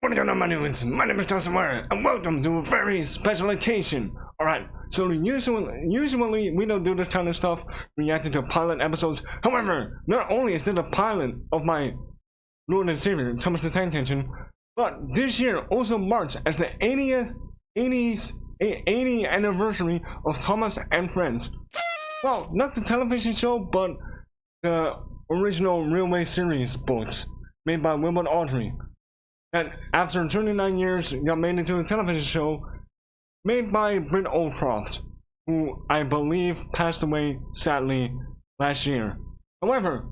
What are you my name is Justin Ware, and welcome to a very special occasion. Alright, so usually we don't do this kind of stuff, reacting to pilot episodes. However, not only is it a pilot of my Lord and Savior, Thomas the Tank Engine, but this year also marks as the 80th anniversary of Thomas and Friends. Well, not the television show, but the original Railway series books made by Wilbur Audrey. And after 29 years, got made into a television show made by Britt Oldcroft, who I believe passed away sadly last year. However,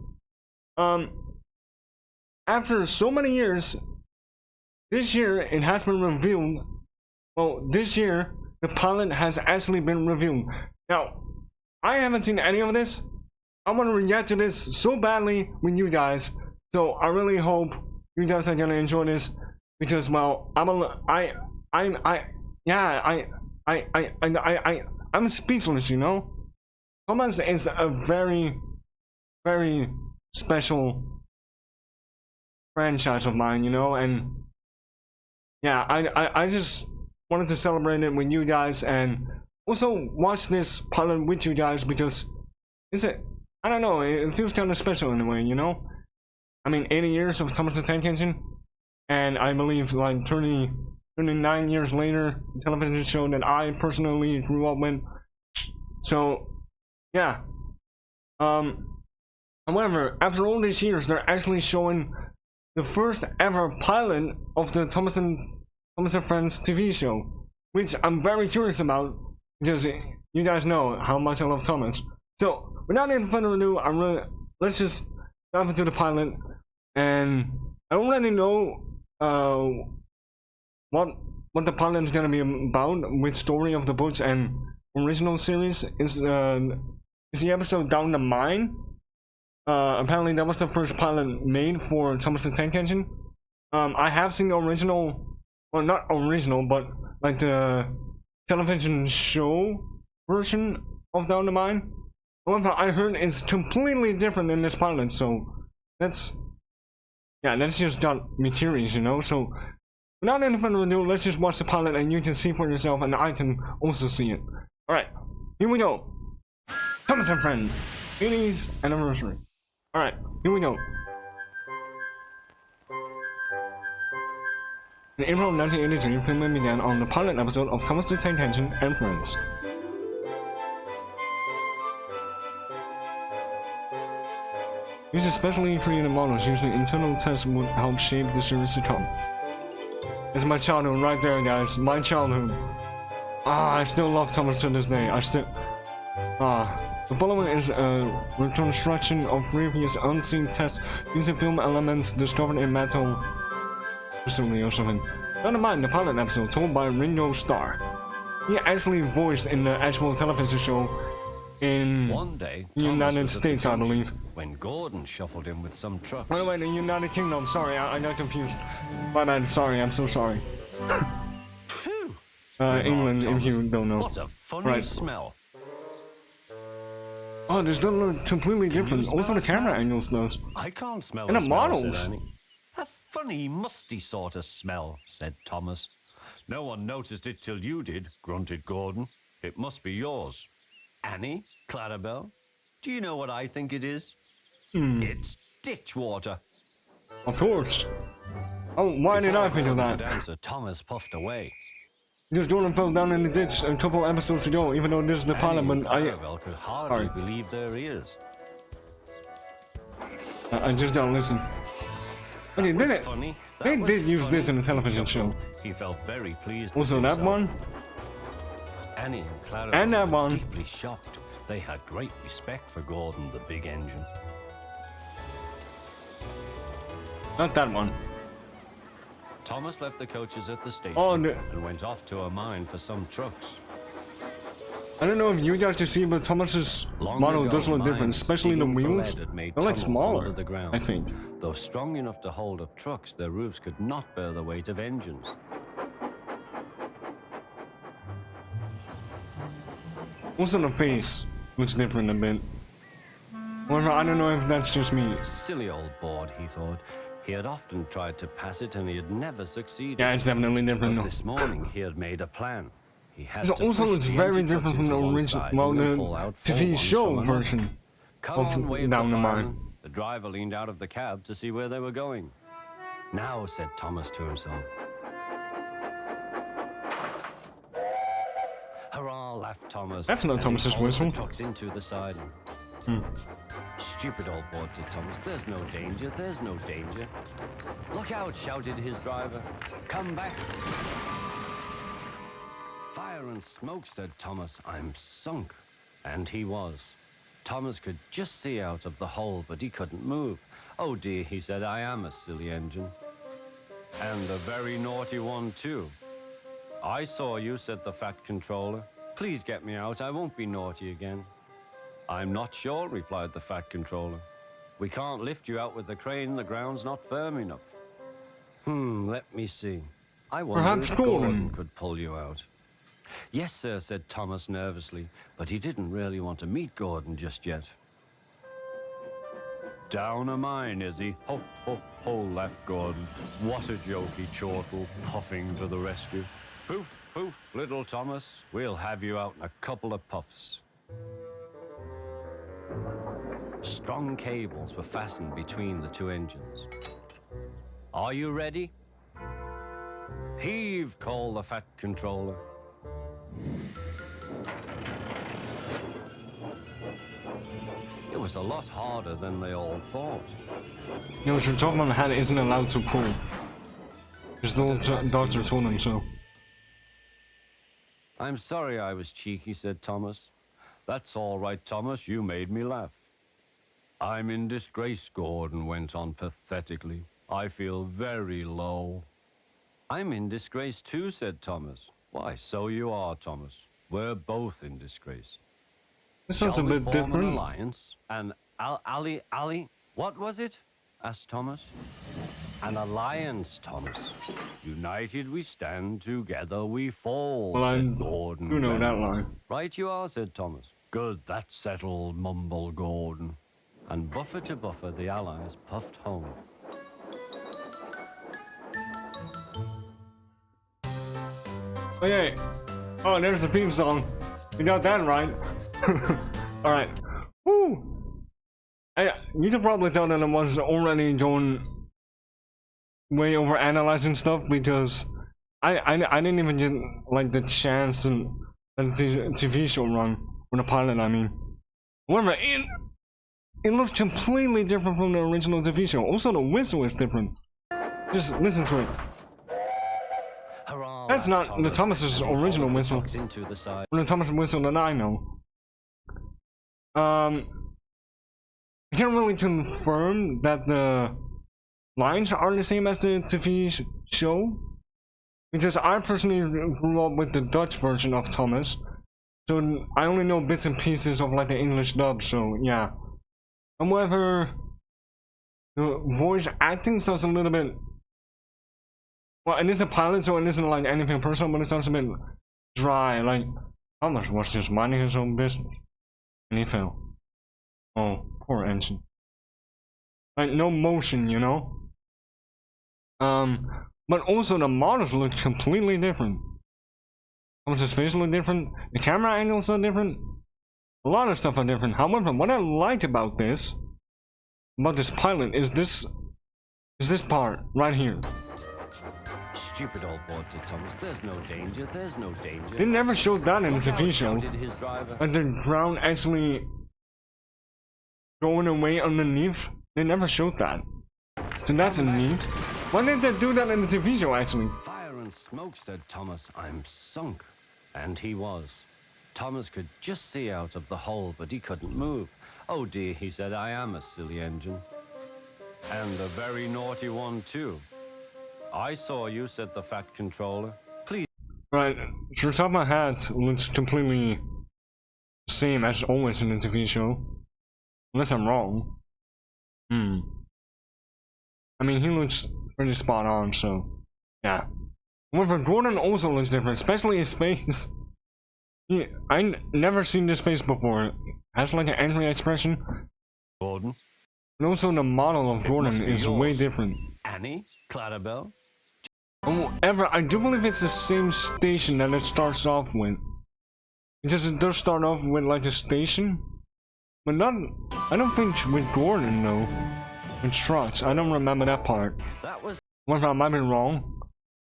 after so many years, this year it has been revealed. Well, this year the pilot has actually been revealed. Now, I haven't seen any of this. I want to react to this so badly with you guys, so I really hope you guys are gonna enjoy this, because well, I'm speechless, you know. Thomas is a very, very special franchise of mine, you know, and yeah, I just wanted to celebrate it with you guys and also watch this pilot with you guys, because I don't know, it feels kind of special in a way, you know. I mean, 80 years of Thomas the Tank Engine, and I believe like 39 years later, the television show that I personally grew up with. So, yeah. However, after all these years, they're actually showing the first ever pilot of the Thomas and Friends TV show, which I'm very curious about, because you guys know how much I love Thomas. So, without any further ado, let's just dive into the pilot. And I already know what the pilot is gonna be about, which story of the books and original series is the episode Down the Mine. Apparently that was the first pilot made for Thomas the Tank Engine. I have seen the original, well, not original, but like the television show version of Down the Mine. However, I heard it's completely different in this pilot, so that's just got me curious, you know. So without any further ado, let's just watch the pilot and you can see for yourself, and I can also see it. Alright, here we go. Thomas and Friends, 80th anniversary. Alright, here we go. In April 1983, filming began on the pilot episode of Thomas the Tank Engine and Friends. These especially created models using internal tests would help shape the series to come. It's my childhood right there, guys. My childhood. I still love Thomas to this day. The following is a reconstruction of previous unseen tests using film elements discovered in metal. Or something. Never mind the pilot episode told by Ringo Starr. He actually voiced in the actual television show in the United States, I believe. When Gordon shuffled in with some trucks. By the way, the United Kingdom. Sorry, I got confused. My bad. Sorry, I'm so sorry. England, if you don't know. What a funny smell. Oh, this does look completely different. Also, the camera angles does. I can't smell. And the smell, models. A funny, musty sort of smell, said Thomas. No one noticed it till you did, grunted Gordon. It must be yours. Annie? Clarabelle? Do you know what I think it is? It's ditch water. Of course. Oh, why did I think of that? Answer, Thomas puffed away. Because Gordon fell down in the ditch a couple episodes ago, even though this is the parliament. Clarabelle could hardly believe their ears. I just don't listen. Okay, did it? They did use this in the television show. He felt very pleased. Also, that one. Annie and Clara and that were one. deeply shocked. They had great respect for Gordon, the big engine. Not that one. Thomas left the coaches at the station and went off to a mine for some trucks. I don't know if you guys can see, but Thomas's model does look different, especially the wheels. They're like smaller, the ground. I think. Though strong enough to hold up trucks, their roofs could not bear the weight of engines. Also, the face looks different a bit. However, I don't know if that's just me. Silly old board, he thought. He had often tried to pass it and he had never succeeded. Yeah, it's definitely different. But this morning he had made a plan. He had to Also, push it's the very empty different from trucks the into one original, side well, and then the pull out full TV ones show from another. version Come of on, waved Down the fireman. Mine. The driver leaned out of the cab to see where they were going. Now, said Thomas to himself. Hurrah, laughed Thomas. That's not as he Thomas's pulled whistle. The trucks into the siding. Stupid old board, said Thomas. There's no danger. There's no danger. Look out, shouted his driver. Come back. Fire and smoke, said Thomas. I'm sunk. And he was. Thomas could just see out of the hole, but he couldn't move. Oh dear, he said, I am a silly engine. And a very naughty one, too. I saw you, said the fat controller. Please get me out. I won't be naughty again. I'm not sure, replied the fat controller. We can't lift you out with the crane. The ground's not firm enough. Let me see. I wonder Perhaps if Gordon Gordon could pull you out. Yes, sir, said Thomas nervously, but he didn't really want to meet Gordon just yet. Down a mine, is he? Ho, ho, ho, laughed Gordon. What a jokey chortle, puffing to the rescue. Poof, poof, little Thomas, we'll have you out in a couple of puffs. Strong cables were fastened between the two engines. Are you ready? Heave, called the fat controller. It was a lot harder than they all thought. No, your top man hand isn't allowed to pull. His doctor told him so. I'm sorry I was cheeky, said Thomas. That's all right, Thomas, you made me laugh. I'm in disgrace, Gordon went on pathetically. I feel very low. I'm in disgrace too, said Thomas. Why, so you are, Thomas. We're both in disgrace. This sounds a bit form different. An alliance? And Ali, what was it? Asked Thomas. An alliance, Thomas. United we stand, together we fall, Well, I said Gordon. do know that line. Right you are, said Thomas. Good, that's settled, mumbled Gordon. And buffer to buffer, the allies puffed home. Okay. Oh, there's the theme song. You got that right. Alright. Woo! You can probably tell that I was already doing way over analyzing stuff because I didn't even get like the chance to let the TV show run with the pilot. I mean, however, it looks completely different from the original TV show. Also, the whistle is different. Just listen to it. Hurrah, That's not the Thomas's original whistle. Into the side. The Thomas whistle that I know. I can't really confirm that the lines are the same as the TV show, because I personally grew up with the Dutch version of Thomas, so I only know bits and pieces of like the English dub. So yeah. However, the voice acting sounds a little bit. Well, it is a pilot, so it isn't like anything personal, but it sounds a bit dry. Like Thomas was just minding his own business, and he fell. Oh, poor engine. Like no motion, you know. But also the models look completely different. Thomas's face look different. The camera angles are different. A lot of stuff are different. However, what I liked about this pilot, is this part right here. Stupid old board, said Thomas. There's no danger. There's no danger. They never showed that in the TV show. His driver. Like the ground actually going away underneath. They never showed that. So that's neat. Why didn't they do that in the TV show actually? Fire and smoke, said Thomas. I'm sunk. And he was. Thomas could just see out of the hole, but he couldn't move. Oh dear, he said, I am a silly engine. And a very naughty one, too. I saw you, said the fat controller. Please. Right, your top of my hat looks completely the same as always in the TV show. Unless I'm wrong. I mean, he looks pretty spot on, so yeah. However, Gordon also looks different, especially his face. I never seen this face before. It has like an angry expression. Gordon. And also the model of Gordon is way different. Annie? Clarabelle? However, I do believe it's the same station that it starts off with. It does start off with like a station, but not. I don't think with Gordon though. With trucks, I don't remember that part. That was. Whether I might be wrong.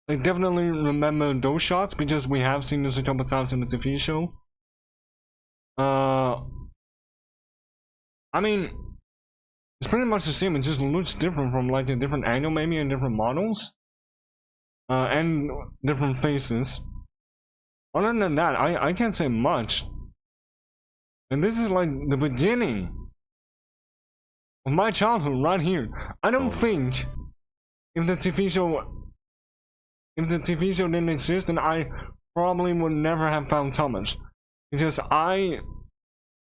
I definitely remember those shots because we have seen this a couple times in the TV show. I mean, it's pretty much the same. It just looks different from like a different angle, maybe, and different models. And different faces. Other than that, I can't say much. And this is like the beginning of my childhood right here. I don't think if the TV show didn't exist, then I probably would never have found Thomas. Because I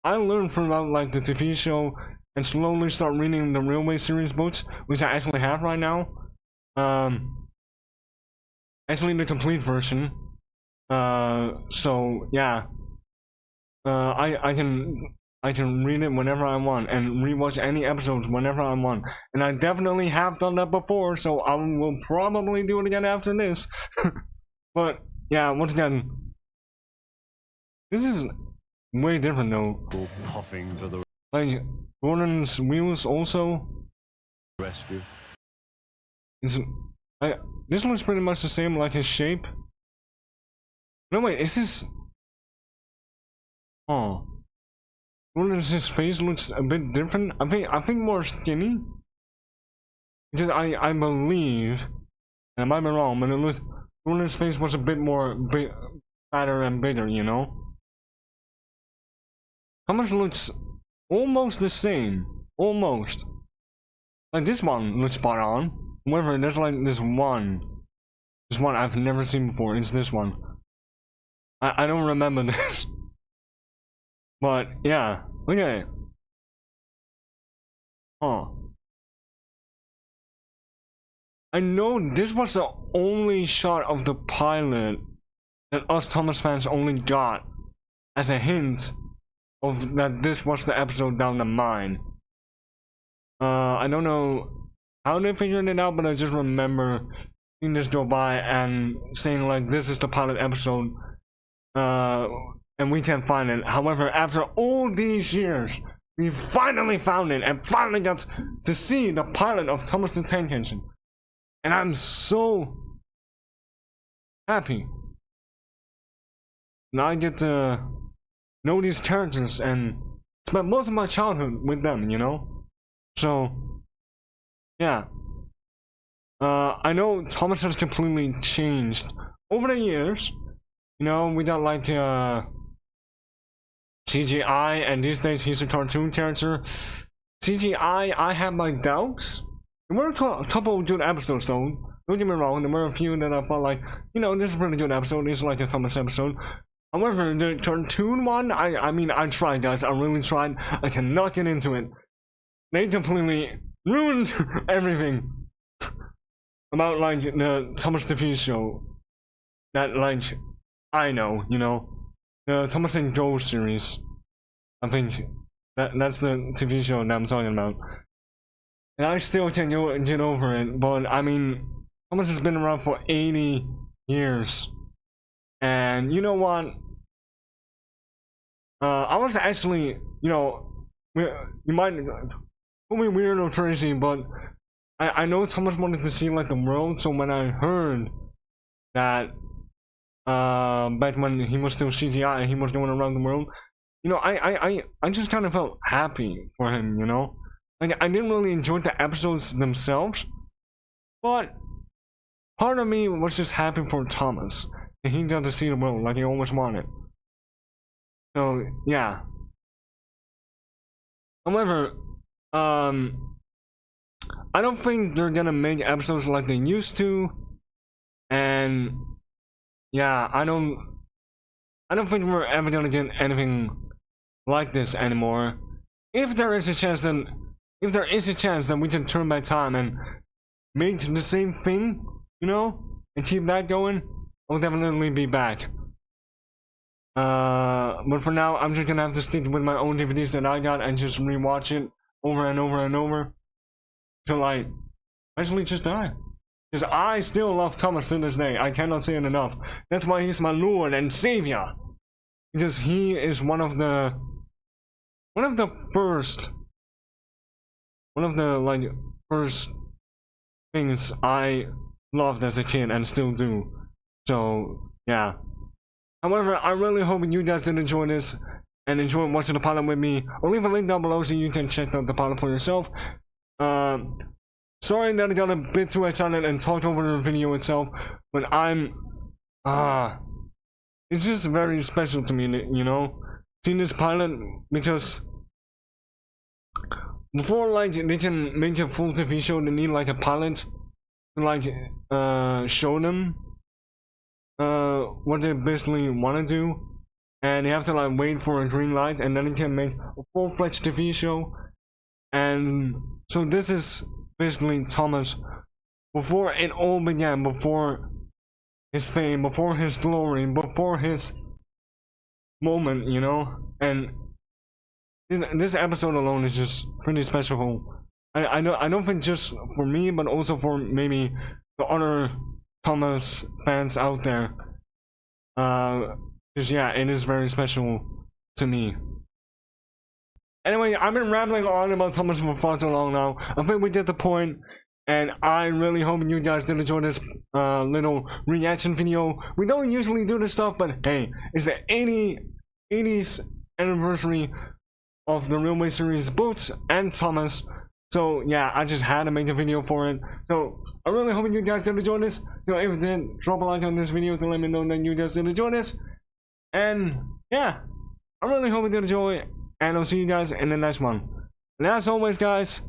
learned throughout like the TV show and slowly start reading the Railway series books, which I actually have right now. Actually the complete version. So yeah. I can read it whenever I want and rewatch any episodes whenever I want. And I definitely have done that before, so I will probably do it again after this. But yeah, once again, this is way different though. Go puffing to the Like Gordon's wheels also. rescue. This looks pretty much the same, like his shape. No wait, is this? Oh, his face looks a bit different. I think more skinny. Because I believe, and I might be wrong, but it looks Gordon's face was a bit more fatter and bigger, you know. Thomas looks almost the same, almost. Like this one looks spot on. However, there's like this one I've never seen before. It's this one. I don't remember this. But yeah, okay. Huh. I know this was the only shot of the pilot that us Thomas fans only got as a hint of that this was the episode down the mine. I don't know how they figured it out, but I just remember seeing this go by and saying like this is the pilot episode. And we can't find it. However, after all these years, we finally found it and finally got to see the pilot of Thomas the Tank Engine. And I'm so happy. Now I get to know these characters and spend most of my childhood with them, you know? So, yeah. I know Thomas has completely changed over the years. You know, we got like CGI, and these days he's a cartoon character. CGI, I have my doubts. There were a couple of good episodes though. Don't get me wrong, there were a few that I felt like, you know, this is a pretty good episode. This is like a Thomas episode. However, the cartoon one, I mean, I tried, guys. I really tried. I cannot get into it. They completely ruined everything about like the Thomas the show. That like I know, you know, the Thomas and Joe series. I think that's the TV show that I'm talking about. And I still can't get over it, but I mean, Thomas has been around for 80 years. And you know what? I was actually, you know, you might call me weird or crazy, but I know Thomas wanted to see like the world, so when I heard that back when he was still CGI and he was going around the world, you know, I just kind of felt happy for him, you know? Like, I didn't really enjoy the episodes themselves, but part of me was just happy for Thomas, and he got to see the world like he always wanted. So, yeah. However, I don't think they're gonna make episodes like they used to, and yeah, I don't think we're ever gonna get anything like this anymore. If there is a chance, then we can turn back time and make the same thing, you know, and keep that going, I'll definitely be back. But for now, I'm just gonna have to stick with my own DVDs that I got and just rewatch it over and over and over till I actually just died. Because I still love Thomas to this day. I cannot say it enough. That's why he's my Lord and Savior. Because he is one of the first things I loved as a kid and still do. So yeah. However, I really hope you guys did enjoy this and enjoy watching the pilot with me. I'll leave a link down below so you can check out the pilot for yourself. Sorry that I got a bit too excited and talked over the video itself, but it's just very special to me, you know, seeing this pilot, because before like they can make a full TV show, they need like a pilot to like show them what they basically want to do, and they have to like wait for a green light, and then they can make a full-fledged TV show. And so this is basically Thomas before it all began, before his fame, before his glory, before his moment, you know. And this episode alone is just pretty special. I don't think just for me, but also for maybe the other Thomas fans out there. Because yeah, it is very special to me. Anyway, I've been rambling on about Thomas for far too long now. I think we did the point, and I really hope you guys did enjoy this little reaction video. We don't usually do this stuff, but hey, it's the 80th anniversary of the Railway series Boots and Thomas. So yeah, I just had to make a video for it. So I really hope you guys did enjoy this. So if you did, drop a like on this video to let me know that you guys did enjoy this. And yeah, I really hope you did enjoy it. And I'll see you guys in the next one. And as always, guys,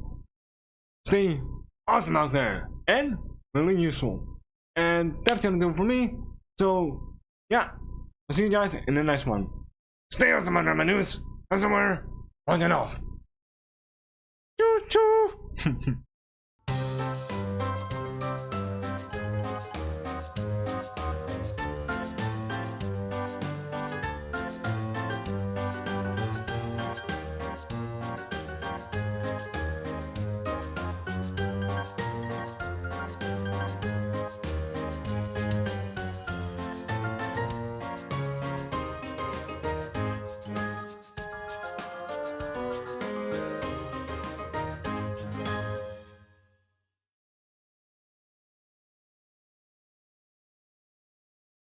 stay awesome out there and really useful. And that's gonna do it for me. So yeah, I'll see you guys in the next one. Stay awesome under my news. And somewhere, on and off. Choo choo.